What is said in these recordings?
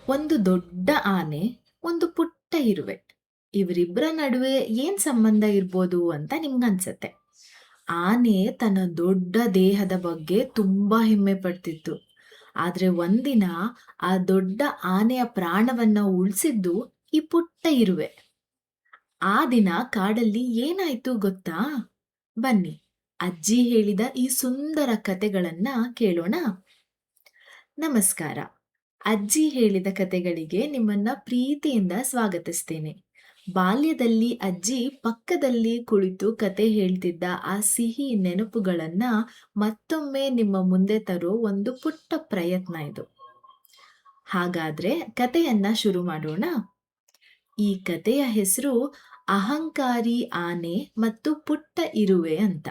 ಒಂದು ದೊಡ್ಡ ಆನೆ, ಒಂದು ಪುಟ್ಟ ಇರುವೆ. ಇವರಿಬ್ಬರ ನಡುವೆ ಏನ್ ಸಂಬಂಧ ಇರ್ಬೋದು ಅಂತ ನಿಮ್ಗನ್ಸತ್ತೆ. ಆನೆ ತನ್ನ ದೊಡ್ಡ ದೇಹದ ಬಗ್ಗೆ ತುಂಬಾ ಹೆಮ್ಮೆ ಪಡ್ತಿತ್ತು. ಆದ್ರೆ ಒಂದಿನ ಆ ದೊಡ್ಡ ಆನೆಯ ಪ್ರಾಣವನ್ನ ಉಳಿಸಿದ್ದು ಈ ಪುಟ್ಟ ಇರುವೆ. ಆ ದಿನ ಕಾಡಲ್ಲಿ ಏನಾಯ್ತು ಗೊತ್ತಾ? ಬನ್ನಿ, ಅಜ್ಜಿ ಹೇಳಿದ ಈ ಸುಂದರ ಕತೆಗಳನ್ನ ಕೇಳೋಣ. ನಮಸ್ಕಾರ. ಅಜ್ಜಿ ಹೇಳಿದ ಕತೆಗಳಿಗೆ ನಿಮ್ಮನ್ನ ಪ್ರೀತಿಯಿಂದ ಸ್ವಾಗತಿಸ್ತೇನೆ. ಬಾಲ್ಯದಲ್ಲಿ ಅಜ್ಜಿ ಪಕ್ಕದಲ್ಲಿ ಕುಳಿತು ಕತೆ ಹೇಳ್ತಿದ್ದ ಆ ಸಿಹಿ ನೆನಪುಗಳನ್ನ ಮತ್ತೊಮ್ಮೆ ನಿಮ್ಮ ಮುಂದೆ ತರೋ ಒಂದು ಪುಟ್ಟ ಪ್ರಯತ್ನ ಇದು. ಹಾಗಾದ್ರೆ ಕತೆಯನ್ನ ಶುರು ಮಾಡೋಣ. ಈ ಕತೆಯ ಹೆಸರು ಅಹಂಕಾರಿ ಆನೆ ಮತ್ತು ಪುಟ್ಟ ಇರುವೆ ಅಂತ.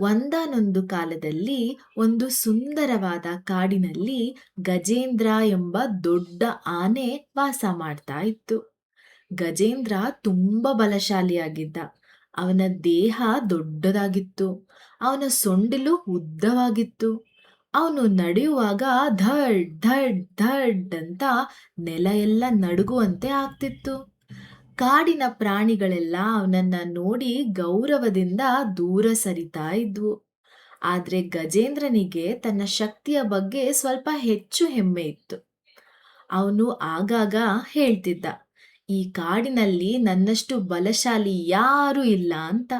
ಒಂದಾನೊಂದು ಕಾಲದಲ್ಲಿ ಒಂದು ಸುಂದರವಾದ ಕಾಡಿನಲ್ಲಿ ಗಜೇಂದ್ರ ಎಂಬ ದೊಡ್ಡ ಆನೆ ವಾಸ ಮಾಡ್ತಾ ಇತ್ತು. ಗಜೇಂದ್ರ ತುಂಬಾ ಬಲಶಾಲಿಯಾಗಿದ್ದ. ಅವನ ದೇಹ ದೊಡ್ಡದಾಗಿತ್ತು. ಅವನ ಸೊಂಡಿಲು ಉದ್ದವಾಗಿತ್ತು. ಅವನು ನಡೆಯುವಾಗ ಧಡ್ ಧಡ್ ಧಡ್ ಅಂತ ನೆಲ ಎಲ್ಲ ನಡುಗುವಂತೆ ಆಗ್ತಿತ್ತು. ಕಾಡಿನ ಪ್ರಾಣಿಗಳೆಲ್ಲ ಅವನನ್ನ ನೋಡಿ ಗೌರವದಿಂದ ದೂರ ಸರಿತಾ ಇದ್ವು. ಆದ್ರೆ ಗಜೇಂದ್ರನಿಗೆ ತನ್ನ ಶಕ್ತಿಯ ಬಗ್ಗೆ ಸ್ವಲ್ಪ ಹೆಚ್ಚು ಹೆಮ್ಮೆ ಇತ್ತು. ಅವನು ಆಗಾಗ ಹೇಳ್ತಿದ್ದ, ಈ ಕಾಡಿನಲ್ಲಿ ನನ್ನಷ್ಟು ಬಲಶಾಲಿ ಯಾರೂ ಇಲ್ಲ ಅಂತ.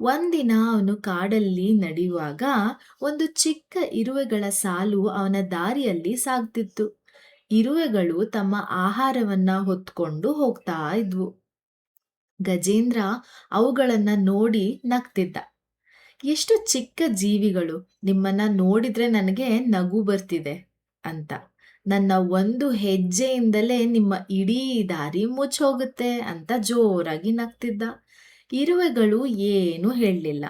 ಒಂದಿನ ಅವನು ಕಾಡಲ್ಲಿ ನಡೆಯುವಾಗ ಒಂದು ಚಿಕ್ಕ ಇರುವೆಗಳ ಸಾಲು ಅವನ ದಾರಿಯಲ್ಲಿ ಸಾಗ್ತಿತ್ತು. ಇರುವೆಗಳು ತಮ್ಮ ಆಹಾರವನ್ನ ಹೊತ್ಕೊಂಡು ಹೋಗ್ತಾ ಇದ್ವು. ಗಜೇಂದ್ರ ಅವುಗಳನ್ನ ನೋಡಿ ನಗ್ತಿದ್ದ. ಎಷ್ಟು ಚಿಕ್ಕ ಜೀವಿಗಳು, ನಿಮ್ಮನ್ನ ನೋಡಿದ್ರೆ ನನಗೆ ನಗು ಬರ್ತಿದೆ ಅಂತ. ನನ್ನ ಒಂದು ಹೆಜ್ಜೆಯಿಂದಲೇ ನಿಮ್ಮ ಇಡೀ ದಾರಿ ಮುಚ್ಚೋಗುತ್ತೆ ಅಂತ ಜೋರಾಗಿ ನಗ್ತಿದ್ದ. ಇರುವೆಗಳು ಏನೂ ಹೇಳಲಿಲ್ಲ.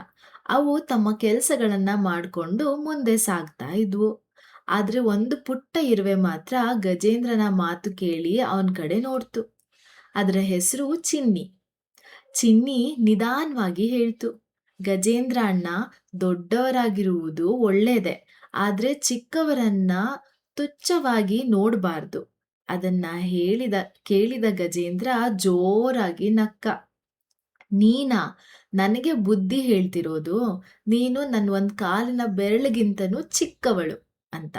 ಅವು ತಮ್ಮ ಕೆಲಸಗಳನ್ನ ಮಾಡಿಕೊಂಡು ಮುಂದೆ ಸಾಗ್ತಾ ಇದ್ವು. ಆದ್ರೆ ಒಂದು ಪುಟ್ಟ ಇರುವೆ ಮಾತ್ರ ಗಜೇಂದ್ರನ ಮಾತು ಕೇಳಿ ಅವನ ಕಡೆ ನೋಡ್ತು. ಅದರ ಹೆಸರು ಚಿನ್ನಿ. ಚಿನ್ನಿ ನಿಧಾನವಾಗಿ ಹೇಳ್ತು, ಗಜೇಂದ್ರ ಅಣ್ಣ, ದೊಡ್ಡವರಾಗಿರುವುದು ಒಳ್ಳೇದೆ, ಆದ್ರೆ ಚಿಕ್ಕವರನ್ನ ತುಚ್ಛವಾಗಿ ನೋಡಬಾರ್ದು. ಅದನ್ನ ಕೇಳಿದ ಗಜೇಂದ್ರ ಜೋರಾಗಿ ನಕ್ಕ. ನೀನಾ ನನಗೆ ಬುದ್ಧಿ ಹೇಳ್ತಿರೋದು? ನೀನು ನನ್ನ ಒಂದ್ ಕಾಲಿನ ಬೆರಳಿಗಿಂತನೂ ಚಿಕ್ಕವಳು ಅಂತ.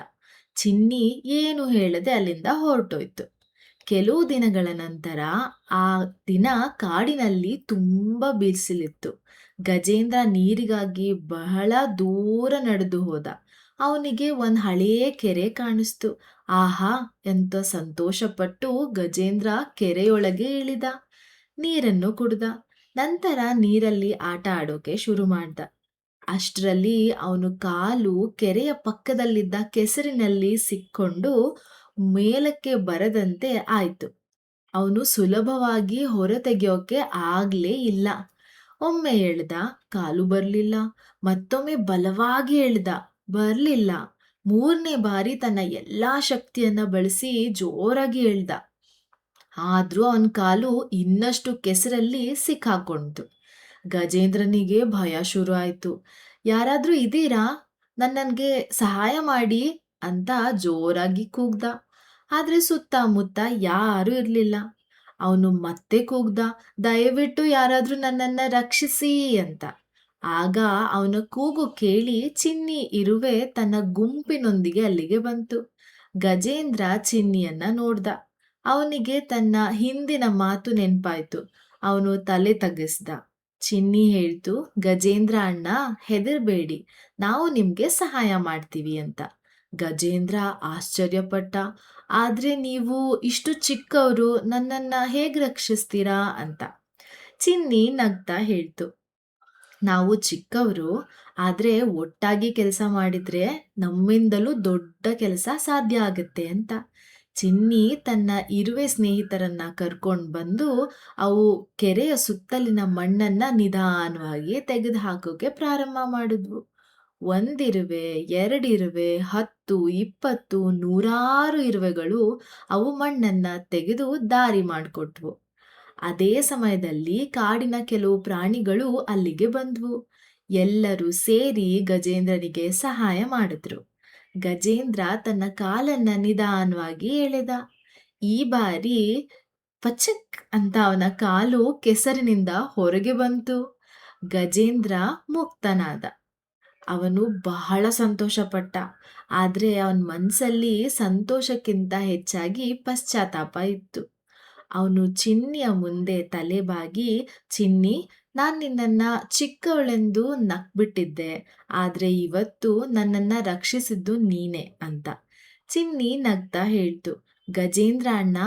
ಚಿನ್ನಿ ಏನು ಹೇಳದೆ ಅಲ್ಲಿಂದ ಹೊರಟೋಯ್ತು. ಕೆಲವು ದಿನಗಳ ನಂತರ ಆ ದಿನ ಕಾಡಿನಲ್ಲಿ ತುಂಬಾ ಬಿಸಿಲಿತ್ತು. ಗಜೇಂದ್ರ ನೀರಿಗಾಗಿ ಬಹಳ ದೂರ ನಡೆದು ಹೋದ. ಅವನಿಗೆ ಒಂದ್ ಹಳೆಯ ಕೆರೆ ಕಾಣಿಸ್ತು. ಆಹಾ, ಎಂತ ಸಂತೋಷಪಟ್ಟು ಗಜೇಂದ್ರ ಕೆರೆಯೊಳಗೆ ಇಳಿದ. ನೀರನ್ನು ಕುಡ್ದ. ನಂತರ ನೀರಲ್ಲಿ ಆಟ ಆಡೋಕೆ ಶುರು ಮಾಡ್ದ. ಅಷ್ಟರಲ್ಲಿ ಅವನು ಕಾಲು ಕೆರೆಯ ಪಕ್ಕದಲ್ಲಿದ್ದ ಕೆಸರಿನಲ್ಲಿ ಸಿಕ್ಕೊಂಡು ಮೇಲಕ್ಕೆ ಬರದಂತೆ ಆಯ್ತು. ಅವನು ಸುಲಭವಾಗಿ ಹೊರ ತೆಗೆಯೋಕೆ ಆಗ್ಲೇ ಇಲ್ಲ. ಒಮ್ಮೆ ಎಳ್ದ, ಕಾಲು ಬರ್ಲಿಲ್ಲ. ಮತ್ತೊಮ್ಮೆ ಬಲವಾಗಿ ಎಳ್ದ, ಬರ್ಲಿಲ್ಲ. ಮೂರನೇ ಬಾರಿ ತನ್ನ ಎಲ್ಲಾ ಶಕ್ತಿಯನ್ನ ಬಳಸಿ ಜೋರಾಗಿ ಎಳ್ದ. ಆದ್ರೂ ಅವನ ಕಾಲು ಇನ್ನಷ್ಟು ಕೆಸರಲ್ಲಿ ಸಿಕ್ಕಾಕೊಂಡ್ತು. ಗಜೇಂದ್ರನಿಗೆ ಭಯ ಶುರು ಆಯ್ತು. ಯಾರಾದ್ರೂ ಇದೀರಾ? ನನ್ಗೆ ಸಹಾಯ ಮಾಡಿ ಅಂತ ಜೋರಾಗಿ ಕೂಗ್ದ. ಆದ್ರೆ ಸುತ್ತಮುತ್ತ ಯಾರೂ ಇರ್ಲಿಲ್ಲ. ಅವನು ಮತ್ತೆ ಕೂಗ್ದ, ದಯವಿಟ್ಟು ಯಾರಾದ್ರೂ ನನ್ನನ್ನ ರಕ್ಷಿಸಿ ಅಂತ. ಆಗ ಅವನ ಕೂಗು ಕೇಳಿ ಚಿನ್ನಿ ಇರುವೆ ತನ್ನ ಗುಂಪಿನೊಂದಿಗೆ ಅಲ್ಲಿಗೆ ಬಂತು. ಗಜೇಂದ್ರ ಚಿನ್ನಿಯನ್ನ ನೋಡ್ದ. ಅವನಿಗೆ ತನ್ನ ಹಿಂದಿನ ಮಾತು ನೆನ್ಪಾಯ್ತು. ಅವನು ತಲೆ ತಗ್ಗಿಸ್ದ. ಚಿನ್ನಿ ಹೇಳ್ತು, ಗಜೇಂದ್ರ ಅಣ್ಣ, ಹೆದರ್ಬೇಡಿ, ನಾವು ನಿಮ್ಗೆ ಸಹಾಯ ಮಾಡ್ತೀವಿ ಅಂತ. ಗಜೇಂದ್ರ ಆಶ್ಚರ್ಯಪಟ್ಟ. ಆದ್ರೆ ನೀವು ಇಷ್ಟು ಚಿಕ್ಕವರು, ನನ್ನನ್ನ ಹೇಗ್ ರಕ್ಷಿಸ್ತೀರಾ ಅಂತ. ಚಿನ್ನಿ ನಗ್ತಾ ಹೇಳ್ತು, ನಾವು ಚಿಕ್ಕವರು, ಆದ್ರೆ ಒಟ್ಟಾಗಿ ಕೆಲಸ ಮಾಡಿದ್ರೆ ನಮ್ಮಿಂದಲೂ ದೊಡ್ಡ ಕೆಲಸ ಸಾಧ್ಯ ಆಗುತ್ತೆ ಅಂತ. ಚಿನ್ನಿ ತನ್ನ ಇರುವೆ ಸ್ನೇಹಿತರನ್ನ ಕರ್ಕೊಂಡು ಬಂದು ಅವು ಕೆರೆಯ ಸುತ್ತಲಿನ ಮಣ್ಣನ್ನ ನಿಧಾನವಾಗಿ ತೆಗೆದು ಹಾಕೋಕೆ ಪ್ರಾರಂಭ ಮಾಡಿದ್ವು. ಒಂದಿರುವೆ, ಎರಡಿರುವೆ, 10, 20, ನೂರಾರು ಇರುವೆಗಳು ಅವು ಮಣ್ಣನ್ನ ತೆಗೆದು ದಾರಿ ಮಾಡಿಕೊಟ್ವು. ಅದೇ ಸಮಯದಲ್ಲಿ ಕಾಡಿನ ಕೆಲವು ಪ್ರಾಣಿಗಳು ಅಲ್ಲಿಗೆ ಬಂದ್ವು. ಎಲ್ಲರೂ ಸೇರಿ ಗಜೇಂದ್ರನಿಗೆ ಸಹಾಯ ಮಾಡಿದ್ರು. ಗಜೇಂದ್ರ ತನ್ನ ಕಾಲನ್ನ ನಿಧಾನವಾಗಿ ಎಳೆದ. ಈ ಬಾರಿ ಪಚಕ್ ಅಂತ ಅವನ ಕಾಲು ಕೆಸರಿನಿಂದ ಹೊರಗೆ ಬಂತು. ಗಜೇಂದ್ರ ಮುಕ್ತನಾದ. ಅವನು ಬಹಳ ಸಂತೋಷಪಟ್ಟ. ಆದ್ರೆ ಅವನ ಮನ್ಸಲ್ಲಿ ಸಂತೋಷಕ್ಕಿಂತ ಹೆಚ್ಚಾಗಿ ಪಶ್ಚಾತ್ತಾಪ ಇತ್ತು. ಅವನು ಚಿನ್ನಿಯ ಮುಂದೆ ತಲೆ ಬಾಗಿ, ಚಿನ್ನಿ, ನಾನ್ ನಿನ್ನನ್ನ ಚಿಕ್ಕವಳೆಂದು ನಕ್ಬಿಟ್ಟಿದ್ದೆ. ಆದ್ರೆ ಇವತ್ತು ನನ್ನನ್ನ ರಕ್ಷಿಸಿದ್ದು ನೀನೆ ಅಂತ. ಚಿನ್ನಿ ನಗ್ತಾ ಹೇಳ್ತು, ಗಜೇಂದ್ರ ಅಣ್ಣ,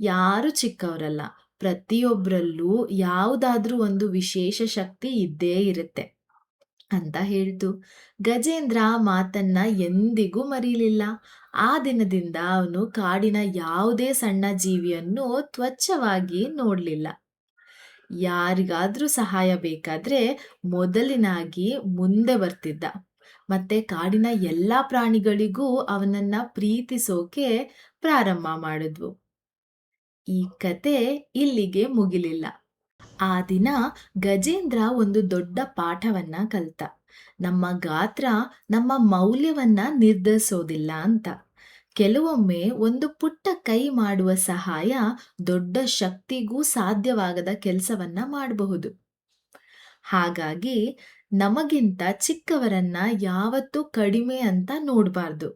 ಯಾರು ಚಿಕ್ಕವರಲ್ಲ. ಪ್ರತಿಯೊಬ್ರಲ್ಲೂ ಯಾವುದಾದ್ರೂ ಒಂದು ವಿಶೇಷ ಶಕ್ತಿ ಇದ್ದೇ ಇರುತ್ತೆ ಅಂತ ಹೇಳ್ತು. ಗಜೇಂದ್ರ ಆ ಮಾತನ್ನ ಎಂದಿಗೂ ಮರೀಲಿಲ್ಲ. ಆ ದಿನದಿಂದ ಅವನು ಕಾಡಿನ ಯಾವುದೇ ಸಣ್ಣ ಜೀವಿಯನ್ನು ತ್ವಚ್ಛವಾಗಿ ನೋಡ್ಲಿಲ್ಲ. ಯಾರಿಗಾದ್ರೂ ಸಹಾಯ ಬೇಕಾದ್ರೆ ಮೊದಲಿನಾಗಿ ಮುಂದೆ ಬರ್ತಿದ್ದ. ಮತ್ತೆ ಕಾಡಿನ ಎಲ್ಲಾ ಪ್ರಾಣಿಗಳಿಗೂ ಅವನನ್ನ ಪ್ರೀತಿಸೋಕೆ ಪ್ರಾರಂಭ ಮಾಡಿದ್ವು. ಈ ಕತೆ ಇಲ್ಲಿಗೆ ಮುಗಿಲಿಲ್ಲ. ಆ ದಿನ ಗಜೇಂದ್ರ ಒಂದು ದೊಡ್ಡ ಪಾಠವನ್ನ ಕಲ್ತ. ನಮ್ಮ ಗಾತ್ರ ನಮ್ಮ ಮೌಲ್ಯವನ್ನ ನಿರ್ಧರಿಸೋದಿಲ್ಲ ಅಂತ. ಕೆಲವೊಮ್ಮೆ ಒಂದು ಪುಟ್ಟ ಕೈ ಮಾಡುವ ಸಹಾಯ ದೊಡ್ಡ ಶಕ್ತಿಗೂ ಸಾಧ್ಯವಾಗದ ಕೆಲಸವನ್ನ ಮಾಡಬಹುದು. ಹಾಗಾಗಿ ನಮಗಿಂತ ಚಿಕ್ಕವರನ್ನ ಯಾವತ್ತೂ ಕಡಿಮೆ ಅಂತ ನೋಡಬಾರ್ದು.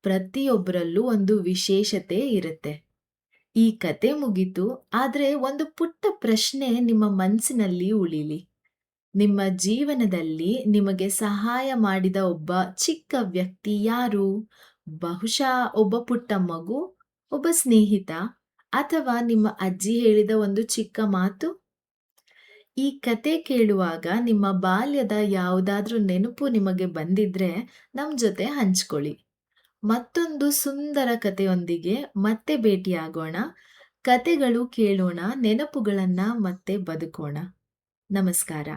ಪ್ರತಿಯೊಬ್ಬರಲ್ಲೂ ಒಂದು ವಿಶೇಷತೆ ಇರುತ್ತೆ. ಈ ಕತೆ ಮುಗೀತು. ಆದ್ರೆ ಒಂದು ಪುಟ್ಟ ಪ್ರಶ್ನೆ ನಿಮ್ಮ ಮನಸ್ಸಿನಲ್ಲಿ ಉಳಿಲಿ. ನಿಮ್ಮ ಜೀವನದಲ್ಲಿ ನಿಮಗೆ ಸಹಾಯ ಮಾಡಿದ ಒಬ್ಬ ಚಿಕ್ಕ ವ್ಯಕ್ತಿ ಯಾರು? ಬಹುಶಃ ಒಬ್ಬ ಪುಟ್ಟ ಮಗು, ಒಬ್ಬ ಸ್ನೇಹಿತ, ಅಥವಾ ನಿಮ್ಮ ಅಜ್ಜಿ ಹೇಳಿದ ಒಂದು ಚಿಕ್ಕ ಮಾತು? ಈ ಕತೆ ಕೇಳುವಾಗ ನಿಮ್ಮ ಬಾಲ್ಯದ ಯಾವುದಾದ್ರೂ ನೆನಪು ನಿಮಗೆ ಬಂದಿದ್ರೆ ನಮ್ ಜೊತೆ ಹಂಚ್ಕೊಳ್ಳಿ. ಮತ್ತೊಂದು ಸುಂದರ ಕಥೆಯೊಂದಿಗೆ ಮತ್ತೆ ಭೇಟಿಯಾಗೋಣ. ಕತೆಗಳು ಕೇಳೋಣ, ನೆನಪುಗಳನ್ನ ಮತ್ತೆ ಬದುಕೋಣ. ನಮಸ್ಕಾರ.